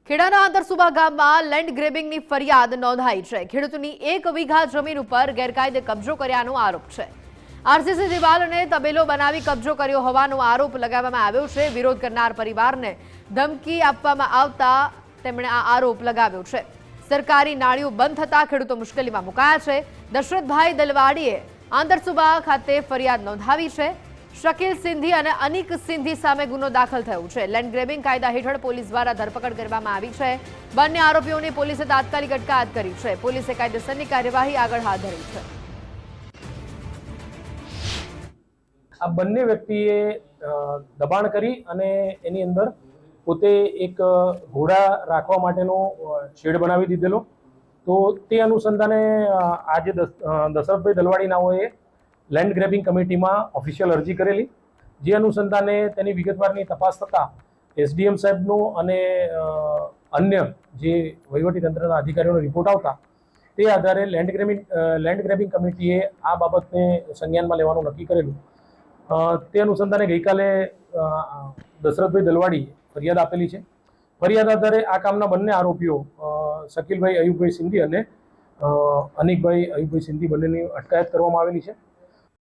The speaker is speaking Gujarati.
ખેડાના આંતરસુબા ગામમાં લેન્ડ ગ્રેબિંગની ફરિયાદ નોંધાઈ છે। ખેડૂતોની 1 વીઘા જમીન ઉપર ગેરકાયદે કબજો કર્યાનો આરોપ છે। આરસીસી દિવાલ અને તબેલો બનાવી કબજો કર્યો હોવાનો આરોપ લગાવવામાં આવ્યો છે। વિરોધ કરનાર પરિવારને ધમકી આપવામાં આવતા તેમણે આ આરોપ લગાવ્યો છે। સરકારી નાળીઓ બંધ થતા ખેડૂતો મુશ્કેલીમાં મુકાયા છે। દશરથભાઈ દલવાડીએ આંતરસુબા ખાતે ફરિયાદ નોંધાવી છે। શકીલ સિંધી અને અનિક સિંધી સામે ગુનો દાખલ થયો છે। લેન્ડ ગ્રેબિંગ કાયદા હેઠળ પોલીસ દ્વારા ધરપકડ કરવામાં આવી છે। બંને આરોપીઓની પોલીસે તાત્કાલિક અટકાયત કરી છે। પોલીસે કાયદેસરની કાર્યવાહી આગળ હાથ ધરી છે। આ બંને વ્યક્તિએ દબાણ કરી અને એની અંદર પોતે એક ઘોડા રાખવા માટેનો શેડ બનાવી દીધેલો। તો તે અનુસંધાને આજે દશરથભાઈ દલવાડી નાઓએ લેન્ડ ગ્રેબિંગ કમિટીમાં ઓફિશિયલ અરજી કરેલી, જે અનુસંધાને તેની વિગતવારની તપાસ થતાં એસડીએમ સાહેબનો અને અન્ય જે વહીવટીતંત્રના અધિકારીઓનો રિપોર્ટ આવતા તે આધારે લેન્ડ ગ્રેબિંગ કમિટીએ આ બાબતને સંજ્ઞાનમાં લેવાનું નક્કી કરેલું। તે અનુસંધાને ગઈકાલે દશરથભાઈ દલવાડીએ ફરિયાદ આપેલી છે। ફરિયાદ આધારે આ કામના બંને આરોપીઓ શકીલભાઈ અયુબભાઈ સિંધી અને અનિકભાઈ અયુબભાઈ સિંધી બંનેની અટકાયત કરવામાં આવેલી છે।